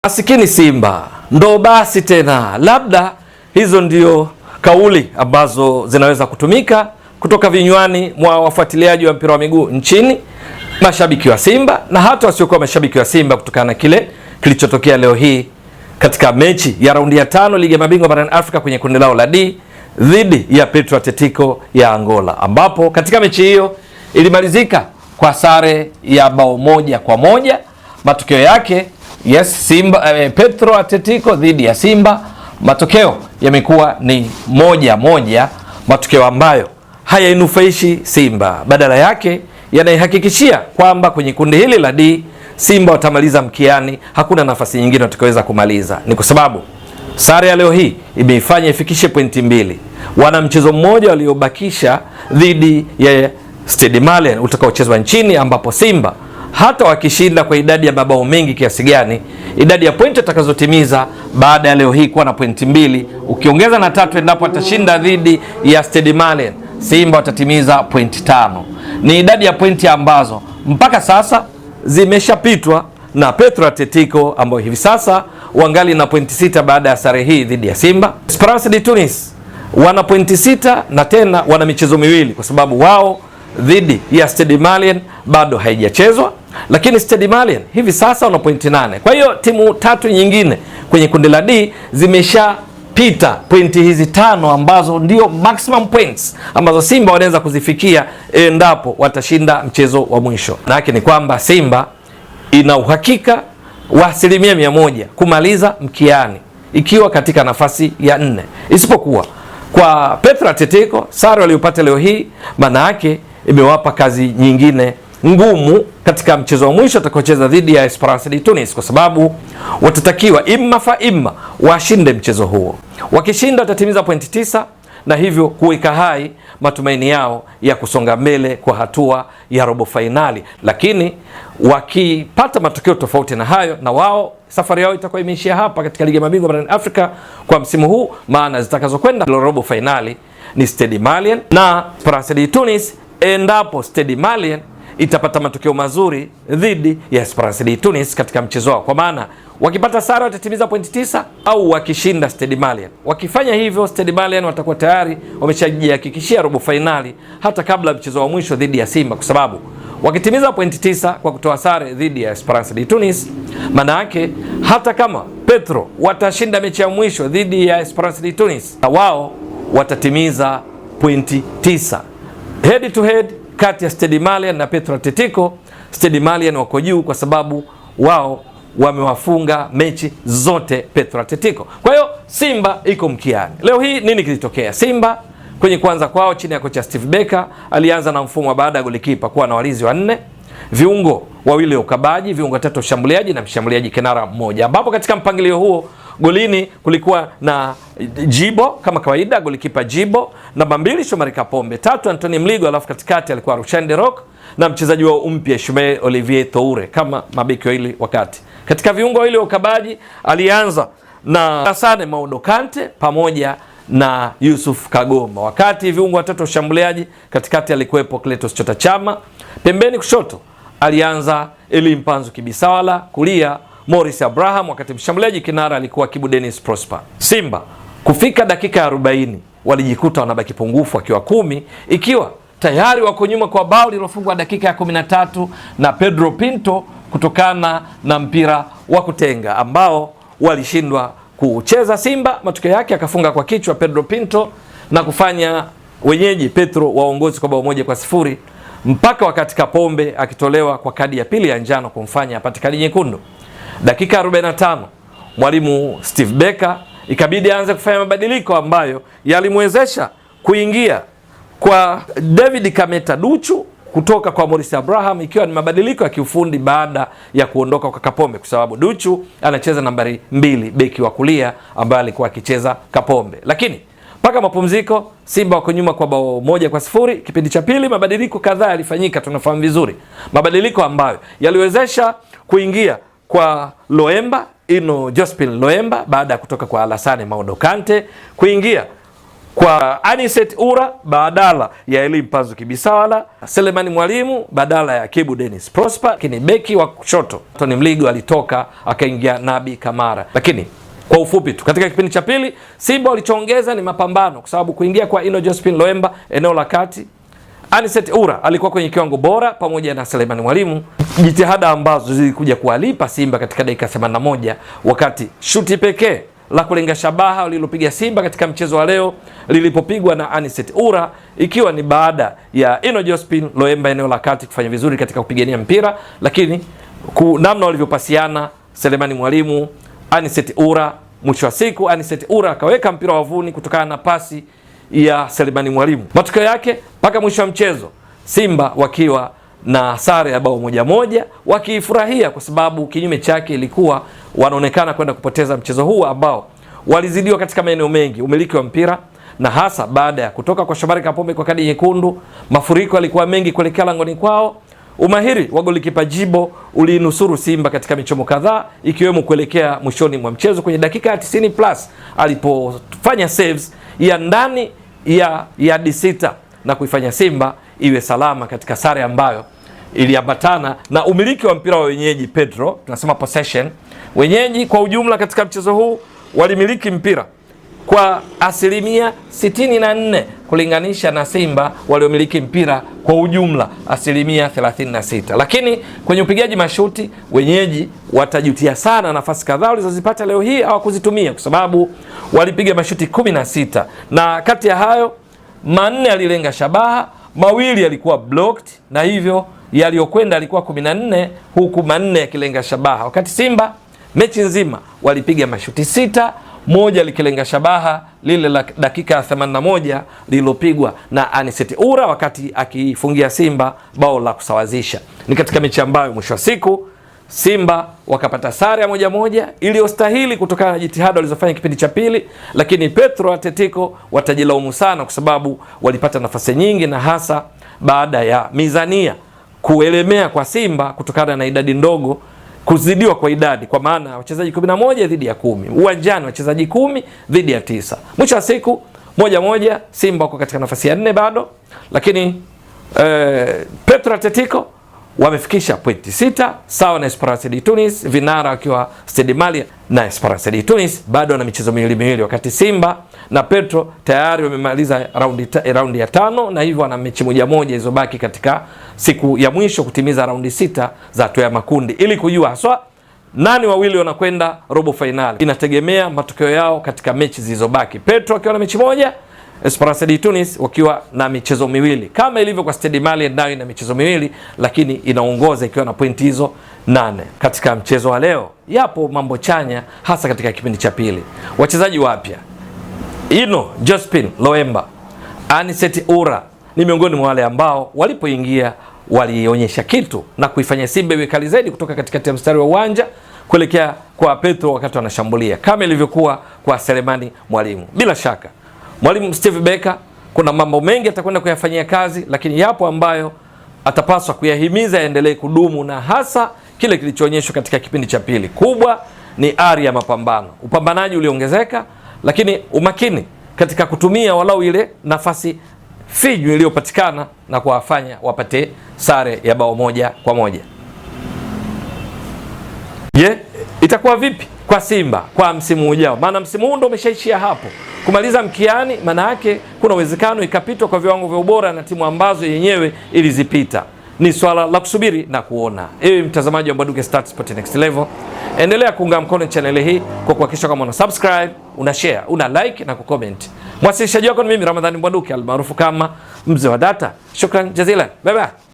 Masikini Simba ndo basi tena. Labda hizo ndio kauli ambazo zinaweza kutumika kutoka vinywani mwa wafuatiliaji wa mpira wa miguu nchini, mashabiki wa Simba na hata wasiokuwa mashabiki wa Simba, kutokana na kile kilichotokea leo hii katika mechi ya raundi ya 5 ligi ya mabingwa barani Afrika kwenye kundi lao la D dhidi ya Petro Atletico ya Angola, ambapo katika mechi hiyo ilimalizika kwa sare ya bao 1-1. Matokeo yake Simba, Petro Atletico dhidi ya Simba, matokeo yamekuwa ni 1-1, matokeo ambayo hayainufaishi Simba, badala yake yanaihakikishia kwamba kwenye kundi hili la D Simba watamaliza mkiani, hakuna nafasi nyingine watakayoweza kumaliza. Ni kwa sababu sare ya leo hii imeifanya ifikishe pointi 2. Wana mchezo mmoja waliobakisha dhidi ya Stade Malien utakaochezwa nchini, ambapo Simba hata wakishinda kwa idadi ya mabao mengi kiasi gani, idadi ya pointi atakazotimiza baada ya leo hii kuwa na pointi 2 ukiongeza na 3 endapo atashinda dhidi ya Stade Malien, Simba watatimiza pointi 5. Ni idadi ya pointi ambazo mpaka sasa zimeshapitwa na Petro Atletico ambao hivi sasa wangali na pointi 6 baada ya sare hii dhidi ya Simba. Esperance de Tunis wana pointi 6 na tena wana michezo miwili, kwa sababu wao dhidi ya Stade Malien bado haijachezwa, lakini Stade Malien hivi sasa wana pointi 8. Kwa hiyo timu 3 nyingine kwenye kundi la D zimeshapita pointi hizi 5 ambazo ndio maximum points ambazo Simba wanaweza kuzifikia endapo watashinda mchezo wa mwisho. Na yake ni kwamba Simba ina uhakika wa 100% kumaliza mkiani ikiwa katika nafasi ya 4, isipokuwa kwa Petro Atletico sare waliopata leo hii maana yake imewapa kazi nyingine ngumu katika mchezo wa mwisho atakaocheza dhidi ya Esperance de Tunis, kwa sababu watatakiwa imma washinde mchezo huo. Wakishinda watatimiza pointi 9 na hivyo kuweka hai matumaini yao ya kusonga mbele kwa hatua ya robo fainali. Lakini wakipata matokeo tofauti na hayo, na wao safari yao itakuwa imeishia hapa katika ligi ya mabingwa barani Afrika kwa msimu huu, maana zitakazokwenda robo fainali ni Stade Malien na Esperance de Tunis, endapo Stade Malien itapata matokeo mazuri dhidi ya Esperance de Tunis katika mchezo wao, kwa maana wakipata sare watatimiza pointi 9 au wakishinda Stade Malien. Wakifanya hivyo, Stade Malien watakuwa tayari wameshajihakikishia robo fainali hata kabla mchezo wa mwisho dhidi ya Simba, kwa sababu wakitimiza pointi 9 kwa kutoa sare dhidi ya Esperance de Tunis, maana yake hata kama Petro watashinda mechi ya mwisho dhidi ya Esperance de Tunis, wao watatimiza pointi 9. Head to head kati ya Stade Malien na Petro Atletico, Stade Malien wako juu kwa sababu wao wamewafunga mechi zote Petro Atletico. Kwa hiyo Simba iko mkiani. Leo hii nini kilitokea? Simba kwenye kuanza kwao chini ya kocha Steve Becker alianza na mfumo wa baada ya golikipa kuwa na walinzi 4, viungo 2 ukabaji, viungo 3 ushambuliaji na mshambuliaji kinara mmoja, ambapo katika mpangilio huo golini kulikuwa na Jibo kama kawaida, golikipa Jibo, namba 2 Shomari Kapombe, 3 Anthony Mligo, alafu katikati alikuwa Rushan De Reuck na mchezaji wao mpya Shume Olivier Toure kama mabeki wawili. Wakati katika viungo wawili wa ukabaji alianza na Alassane Maudo Kante pamoja na Yusuf Kagoma, wakati viungo 3 ushambuliaji katikati alikuwepo Cletus Chota Chama, pembeni kushoto alianza Eli Mpanzu Kibisawala, kulia Morris Abraham, wakati mshambuliaji kinara alikuwa Kibu Dennis Prosper. Simba kufika dakika ya 40 walijikuta wanabaki pungufu wakiwa 10, ikiwa tayari wako nyuma kwa bao lilofungwa dakika ya 13 na Pedro Pinto kutokana na mpira wa kutenga ambao walishindwa kucheza Simba. Matokeo yake akafunga kwa kichwa Pedro Pinto na kufanya wenyeji Petro waongozi kwa bao 1-0, mpaka wakati Kapombe akitolewa kwa kadi ya pili ya njano kumfanya apate kadi nyekundu. Dakika 45 mwalimu Steve Becker ikabidi aanze kufanya mabadiliko ambayo yalimwezesha kuingia kwa David Kameta Duchu kutoka kwa Morris Abraham, ikiwa ni mabadiliko ya kiufundi baada ya kuondoka kwa Kapombe, kwa sababu Duchu anacheza nambari 2 beki wa kulia ambaye alikuwa akicheza Kapombe. Lakini mpaka mapumziko Simba wako nyuma kwa bao 1-0. Kipindi cha pili mabadiliko kadhaa yalifanyika, tunafahamu vizuri, mabadiliko ambayo yaliwezesha kuingia kwa Loemba, Ino Jospin Loemba baada ya kutoka kwa Alassane Maudo Kante, kuingia kwa Anicet Ura badala ya Elie Mpanzu Kibisawala, Selemani Mwalimu badala ya Kibu Dennis Prosper, lakini beki wa kushoto Tony Mligo alitoka akaingia Nabi Kamara. Lakini kwa ufupi tu, katika kipindi cha pili Simba walichoongeza ni mapambano, kwa sababu kuingia kwa Ino Josephine Loemba eneo la kati, Anicet Ura alikuwa kwenye kiwango bora pamoja na Selemani Mwalimu, jitihada ambazo zilikuja kuwalipa Simba katika dakika 81, wakati shuti pekee la kulenga shabaha lililopiga Simba katika mchezo wa leo lilipopigwa na Anicet Ura, ikiwa ni baada ya Ino Josephine Loemba eneo la kati kufanya vizuri katika kupigania mpira, lakini namna walivyopasiana Selemani Mwalimu, Anicet Ura, mwisho wa siku Anicet Ura akaweka mpira wavuni kutokana na pasi ya Selemani Mwalimu. Matokeo yake mpaka mwisho wa mchezo Simba wakiwa na sare ya bao 1-1, wakifurahia kwa sababu kinyume chake ilikuwa wanaonekana kwenda kupoteza mchezo huu ambao walizidiwa katika maeneo mengi, umiliki wa mpira, na hasa baada ya kutoka kwa Shomari Kapombe kwa kadi nyekundu. Mafuriko yalikuwa mengi kuelekea langoni kwao. Umahiri wa golikipa Jibo ulinusuru Simba katika michomo kadhaa, ikiwemo kuelekea mwishoni mwa mchezo kwenye dakika ya 90 plus alipofanya saves ya ndani ya yadi 6 na kuifanya Simba iwe salama katika sare ambayo iliambatana na umiliki wa mpira wa wenyeji. Pedro, tunasema possession, wenyeji kwa ujumla katika mchezo huu walimiliki mpira kwa asilimia 64 kulinganisha na Simba waliomiliki mpira kwa ujumla asilimia 36. Lakini kwenye upigaji mashuti wenyeji watajutia sana nafasi kadhaa walizozipata leo hii hawakuzitumia, kwa sababu walipiga mashuti 16 na kati ya hayo 4 alilenga shabaha, 2 yalikuwa blocked, na hivyo yaliyokwenda alikuwa 14 huku 4 yakilenga shabaha, wakati Simba mechi nzima walipiga mashuti 6, 1 likilenga shabaha lile la dakika 81 lililopigwa na Anicet Ura wakati akifungia Simba bao la kusawazisha. Ni katika mechi ambayo mwisho wa siku Simba wakapata sare ya 1-1 iliyostahili kutokana na jitihada walizofanya kipindi cha pili, lakini Petro Atletico watajilaumu sana kwa sababu walipata nafasi nyingi, na hasa baada ya mizania kuelemea kwa Simba kutokana na idadi ndogo, kuzidiwa kwa idadi, kwa maana wachezaji 11 dhidi ya 10 uwanjani, wachezaji 10 dhidi ya 9. Mwisho wa siku 1-1, Simba wako katika nafasi ya 4 bado, lakini Petro Atletico wamefikisha pointi 6 sawa na Esperance de Tunis, vinara wakiwa Stade Malien, na Esperance de Tunis bado na michezo miwili, wakati Simba na Petro tayari wamemaliza raundi ya 5, na hivyo wana mechi 1 ilizobaki katika siku ya mwisho kutimiza raundi 6 za hatua ya makundi, ili kujua haswa nani wawili wanakwenda robo finali. Inategemea matokeo yao katika mechi zilizobaki, Petro akiwa na mechi 1, Esperance de Tunis wakiwa na michezo 2, kama ilivyo kwa Stade Malien nayo ina michezo 2, lakini inaongoza ikiwa na pointi hizo 8. Katika mchezo wa leo yapo mambo chanya, hasa katika kipindi cha pili. Wachezaji wapya Ino Josephine Loemba, Anicet Ura ni miongoni mwa wale ambao walipoingia walionyesha kitu na kuifanya Simba iwe kali zaidi kutoka katikati ya mstari wa uwanja kuelekea kwa Petro wakati wanashambulia, kama ilivyokuwa kwa Selemani Mwalimu. Bila shaka Mwalimu Steve Becker kuna mambo mengi atakwenda kuyafanyia kazi, lakini yapo ambayo atapaswa kuyahimiza yaendelee kudumu, na hasa kile kilichoonyeshwa katika kipindi cha pili. Kubwa ni ari ya mapambano, upambanaji uliongezeka, lakini umakini katika kutumia walau ile nafasi finyu iliyopatikana na kuwafanya wapate sare ya bao 1-1. Itakuwa vipi kwa Simba kwa msimu ujao? Maana msimu huu ndo umeshaishia hapo kumaliza mkiani, maana yake kuna uwezekano ikapitwa kwa viwango vya ubora na timu ambazo yenyewe ilizipita. Ni swala la kusubiri na kuona. Ewe mtazamaji wa Mbwaduke Stats Sport Next Level, endelea kuunga mkono channel hii kwa kuhakikisha kama una subscribe, una share, una like na kucomment. Mwasilishaji wako ni mimi Ramadhani Mbwaduke almaarufu kama Mzee wa Data. Shukran jazilan. Bye bye.